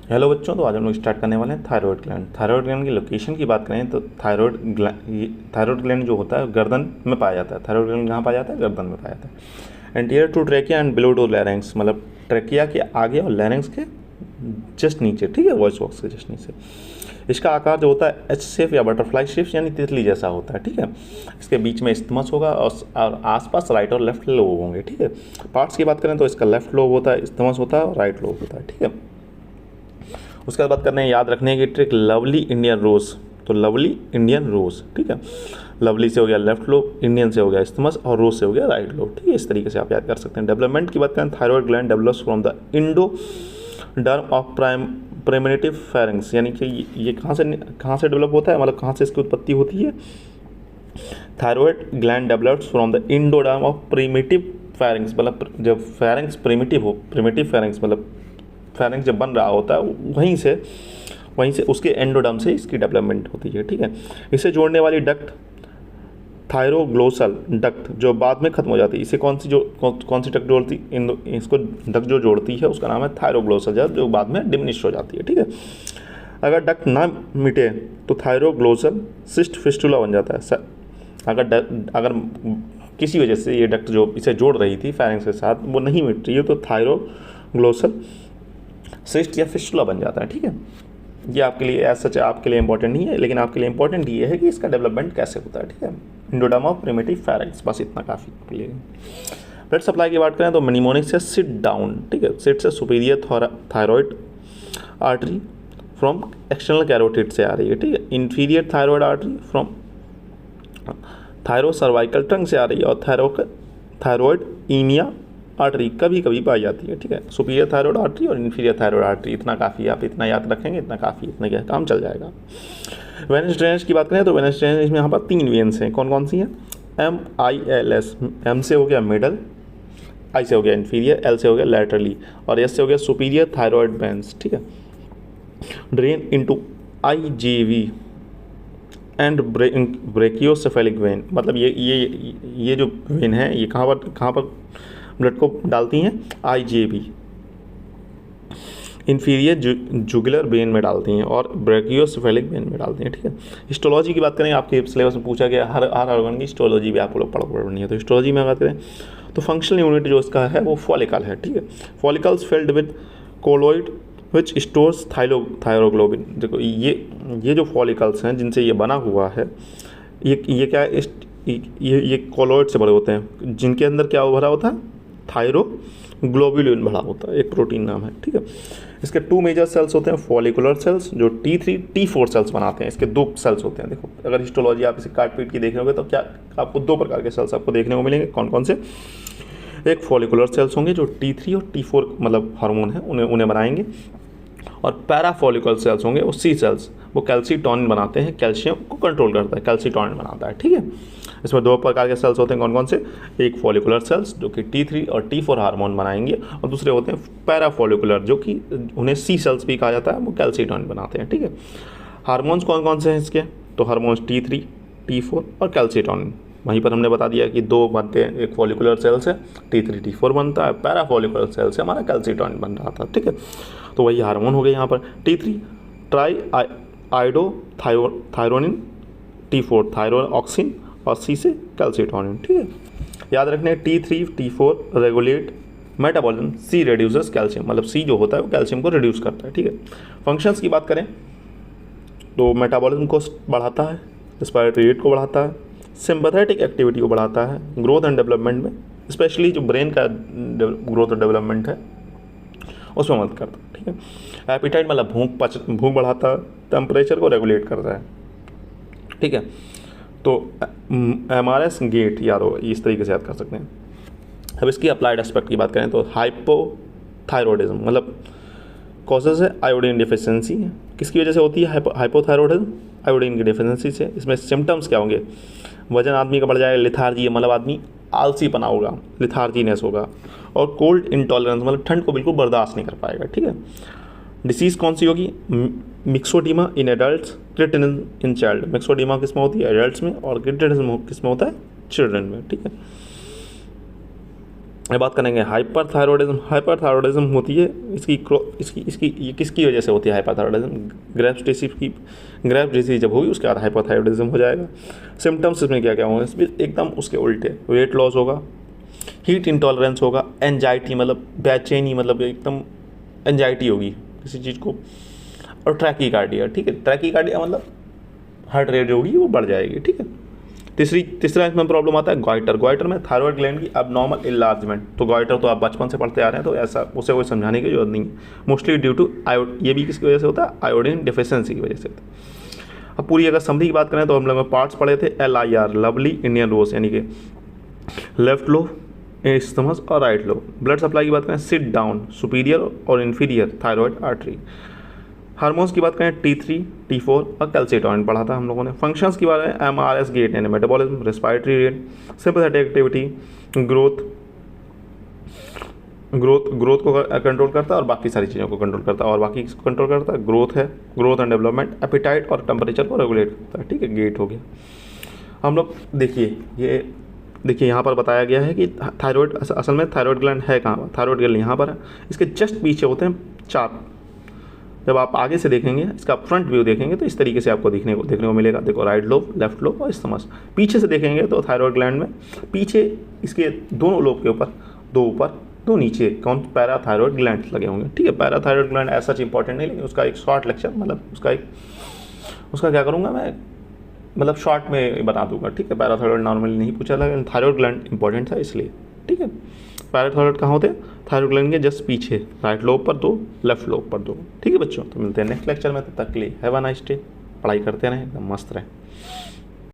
Hello बच्चों, तो आज हम लोग स्टार्ट करने वाले हैं थायराइड ग्लैंड। थायराइड ग्लैंड की लोकेशन की बात करें तो थायराइड ग्लैंड जो होता है गर्दन में पाया जाता है। थायराइड ग्लैंड कहाँ पाया जाता है? गर्दन में पाया जाता है। Anterior to trachea and below to larynx, मतलब ट्रेकिया के आगे और लैरिंग्स के जस्ट नीचे, ठीक है, वॉइस बॉक्स के जस्ट नीचे। इसका आकार जो होता है एच शेप या बटरफ्लाई शेप यानी तितली जैसा होता है, ठीक है। इसके बीच में इस्थमस होगा और आसपास राइट और लेफ्ट लोब होंगे, ठीक है। पार्ट्स की बात करें तो इसका लेफ्ट लोब होता है, इस्थमस होता है और राइट लोब होता है, ठीक है। उसके बाद बात करते हैं याद रखने की ट्रिक, लवली इंडियन रोज। तो लवली इंडियन रोज, ठीक है। लवली से हो गया लेफ्ट लोब, इंडियन से हो गया इस्थमस और रोज से हो गया राइट लोब, ठीक है। इस तरीके से आप याद कर सकते हैं। डेवलपमेंट की बात करें, thyroid gland develops from the Indo डर्म of primitive pharynx, यानी कि ये कहाँ से डेवलप होता है, मतलब कहाँ से इसकी उत्पत्ति होती है। Thyroid gland develops from the endoderm of primitive pharynx, मतलब जब फेरिंग्स प्रिमिटिव हो, प्रिमिटिव फेरिंग्स मतलब फेरिंग्स जब बन रहा होता है वहीं से उसके एंडोडर्म से इसकी डेवलपमेंट होती है, ठीक है। इसे जोड़ने वाली डक्ट थायरोग्लोसल डक्ट जो बाद में खत्म हो जाती है, इसे कौन सी डक्ट जोड़ती, इसको डक्ट जो जोड़ती है उसका नाम है थायरोग्लोसल, जो बाद में डिमिनिश हो जाती है, ठीक है। अगर डक्ट ना मिटे तो थायरोग्लोसल सिस्ट फिस्टुला बन जाता है। अगर किसी वजह से ये डक्ट जो इसे जोड़ रही थी फेरिंग्स के साथ वो नहीं मिट रही है तो थायरोग्लोसल सिस्ट या फिस्टुला बन जाता है, ठीक है। ये आपके लिए एज सच आपके लिए इंपॉर्टेंट नहीं है, लेकिन आपके लिए इंपॉर्टेंट ये है कि इसका डेवलपमेंट कैसे होता है, ठीक है। इंडोडर्म ऑफ प्रिमिटिव फेरिंग्स, बस इतना काफ़ी आपके लिए। ब्लड सप्लाई की बात करें तो मनीमोनिक से सिट डाउन, ठीक है। सिट से superior thyroid artery from external carotid से आ रही है, ठीक है। Inferior thyroid artery from thyro cervical trunk से आ रही है और थायराइड ईनिया आर्टरी कभी कभी पाई जाती है, ठीक है। सुपीरियर थायराइड आर्टरी और इन्फीरियर थायराइड आर्टरी, इतना काफ़ी, आप इतना याद रखेंगे, इतना काफ़ी, इतना क्या काम चल जाएगा। वेनस ड्रेनेज की बात करें तो वेनस ड्रेनेज में यहाँ पर 3 वेन्स हैं। कौन कौन सी हैं? MILS, M से हो गया मिडल, I से हो गया इन्फीरियर, L से हो गया लैटरली और S से हो गया सुपीरियर थायराइड वेन्स, ठीक है। Drain into IJV and brachiocephalic when, मतलब ये जो वेन है ये कहाँ पर ब्लड को डालती हैं? IJV, इन्फीरियर जुगुलर वेन में डालती हैं और ब्रेकियोसेफेलिक वेन में डालती हैं, ठीक है। हिस्टोलॉजी की बात करें, आपके सिलेबस में पूछा गया हर ऑर्गन की हिस्टोलॉजी भी आप लोग पढ़नी है। तो हिस्टोलॉजी में बात करें तो फंक्शनल यूनिट जो इसका है वो फॉलिकल है, ठीक है। Follicles filled with colloid which stores thyroglobin. देखो ये जो फॉलिकल्स हैं जिनसे ये बना हुआ है, ये क्या है, ये कोलोइड से बड़े होते हैं, जिनके अंदर क्या भरा होता है? थायरोग्लोबुलिन भरा होता है, एक प्रोटीन नाम है, ठीक है। इसके 2 मेजर सेल्स होते हैं, फॉलिकुलर सेल्स जो T3 T4 सेल्स बनाते हैं। इसके 2 सेल्स होते हैं। देखो अगर हिस्टोलॉजी आप इसे काट पीट के देख रहे हो तो क्या आपको 2 प्रकार के सेल्स आपको देखने को मिलेंगे। कौन कौन से? एक फॉलिकुलर सेल्स होंगे जो T3 और T4 मतलब हार्मोन है उन्हें बनाएंगे, और पैराफॉलिकल सेल्स होंगे वो C सेल्स, वो कैल्सीटोनिन बनाते हैं, कैल्शियम को कंट्रोल करता है, कैल्सीटोनिन बनाता है, ठीक है। इसमें 2 प्रकार के सेल्स होते हैं। कौन कौन से? एक फॉलिकुलर सेल्स जो कि T3 और T4 हार्मोन बनाएंगे और दूसरे होते हैं पैराफॉलिकुलर जो कि उन्हें C सेल्स भी कहा जाता है, वो कैल्सीटोनिन बनाते हैं, ठीक है। हार्मोन्स कौन कौन से हैं इसके? तो हार्मोन्स T3 T4 और कैल्सीटोनिन। वहीं पर हमने बता दिया कि 2 बनते हैं, एक फॉलिकुलर सेल्स है T3 T4 बनता है, पैराफॉलिकुलर सेल्स से हमारा कैल्सीटोनिन बन रहा था, ठीक है। तो वही हार्मोन हो गए यहाँ पर। T3 ट्राई आइडो थायरोनिन, T4 थायरोऑक्सिन और C से कैल्सीटोनिन, ठीक है। याद रखने T3 T4 regulate metabolism, C reduces calcium, मतलब C जो होता है वो कैल्शियम को रिड्यूस करता है, ठीक है। फंक्शंस की बात करें तो मेटाबॉलिज्म को बढ़ाता है, रेस्पिरेटरी रेट को बढ़ाता है, सिंपैथेटिक एक्टिविटी को बढ़ाता है, ग्रोथ एंड डेवलपमेंट में स्पेशली जो ब्रेन का ग्रोथ और डेवलपमेंट है उसमें मदद करता है, ठीक है। एपिटाइट मतलब भूख बढ़ाता है, टेम्परेचर को रेगुलेट करता है, ठीक है। तो MRS गेट याद हो, इस तरीके से याद कर सकते हैं। अब इसकी अप्लाइड एस्पेक्ट की बात करें तो हाइपोथायरॉयडिज्म मतलब कॉजेज है आयोडीन डिफिशियंसी, किसकी वजह से होती है हाइपोथायरॉयडिज्म? आयोडीन की डिफिशियंसी से। इसमें सिम्टम्स क्या होंगे? वजन आदमी का बढ़ जाएगा, लिथार्जी मतलब आदमी आलसीपना होगा, लिथार्जीनेस होगा, और कोल्ड इंटॉलरेंस मतलब ठंड को बिल्कुल बर्दाश्त नहीं कर पाएगा, ठीक है। डिसीज़ कौन सी होगी? Myxoedema in adults, cretinism in child. Myxoedema किस में होती है? एडल्ट्स में, और क्रिटिनिज्म किस में होता है? चिल्ड्रन में, ठीक है। ये बात करेंगे हाइपरथायरॉयडिज्म। हाइपरथायरॉयडिज्म होती है इसकी ये किसकी वजह से होती है हाइपरथायरॉयडिज्म? ग्रेव्स डिसीज जब होगी उसके बाद हाइपरथायरॉयडिज्म हो जाएगा। सिम्टम्स इसमें क्या क्या होंगे? इसमें एकदम उसके उल्टे, वेट लॉस होगा, हीट इंटॉलरेंस होगा, एंजाइटी मतलब बेचैनी, मतलब एकदम एंजाइटी होगी किसी चीज़ को, और ट्रैकीकार्डिया। ठीक है, ट्रैकीकार्डिया मतलब हार्ट रेट जो होगी वो बढ़ जाएगी। ठीक है, तीसरा इसमें प्रॉब्लम आता है गॉइटर। गॉइटर में थायराइड ग्लैंड की अबनॉर्मल इन्लार्जमेंट। तो गॉइटर तो आप बचपन से पढ़ते आ रहे हैं, तो ऐसा उसे कोई समझाने की जरूरत नहीं है। मोस्टली ड्यू टू ये भी किसकी वजह से होता है? आयोडीन डिफिशियंसी की वजह से होता है। अब पूरी अगर समरी की बात करें तो हम लोग पार्ट्स पढ़े थे, LIR लवली इंडियन रोज, यानी कि लेफ्ट लोब, इस्थमस और राइट लोब। ब्लड सप्लाई की बात करें, सिट डाउन, सुपीरियर और इन्फीरियर थायराइड आर्टरी। हार्मोन्स की बात करें, T3, T4 और कैल्सिटोनिन पढ़ा था हम लोगों ने। फंक्शंस की बात है, MRS गेट यानी metabolism, respiratory rate, sympathetic activity, growth को कंट्रोल करता है और बाकी सारी चीज़ों को कंट्रोल करता है। और बाकी किसको कंट्रोल करता है? ग्रोथ है, ग्रोथ एंड डेवलपमेंट, एपिटाइट और टेम्परेचर को रेगुलेट करता है। ठीक है, गेट हो गया। हम लोग देखिए यहाँ पर बताया गया है कि थायराइड, असल में थायराइड ग्लैंड है कहाँ पर? थायराइड ग्लैंड यहाँ पर है, इसके जस्ट पीछे होते हैं 4। जब आप आगे से देखेंगे, इसका फ्रंट व्यू देखेंगे तो इस तरीके से आपको देखने को मिलेगा। देखो, राइट लोब, लेफ्ट लोब और इस्थमस। पीछे से देखेंगे तो थायराइड ग्लैंड में पीछे इसके दोनों लोब के ऊपर, 2 ऊपर 2 नीचे कौन? पैराथायराइड ग्लैंड लगे होंगे। ठीक है, पैराथायराइड ग्लैंड ऐसा इंपॉर्टेंट नहीं, लेकिन उसका एक शॉर्ट लेक्चर, मतलब उसका क्या करूँगा मैं, मतलब शॉर्ट में बता दूंगा। ठीक है, पैराथायराइड नॉर्मली नहीं पूछा था, लेकिन थायराइड ग्लैंड इंपॉर्टेंट था इसलिए। ठीक है, पैराथायराइड कहाँ होते हैं? थायराइड ग्लैंड के जस्ट पीछे, राइट लोब पर 2, लेफ्ट लोब पर 2। ठीक है बच्चों, तो मिलते हैं नेक्स्ट लेक्चर में, तब तक के लिए हैव अ नाइस डे। पढ़ाई करते रहें, एकदम मस्त रहें।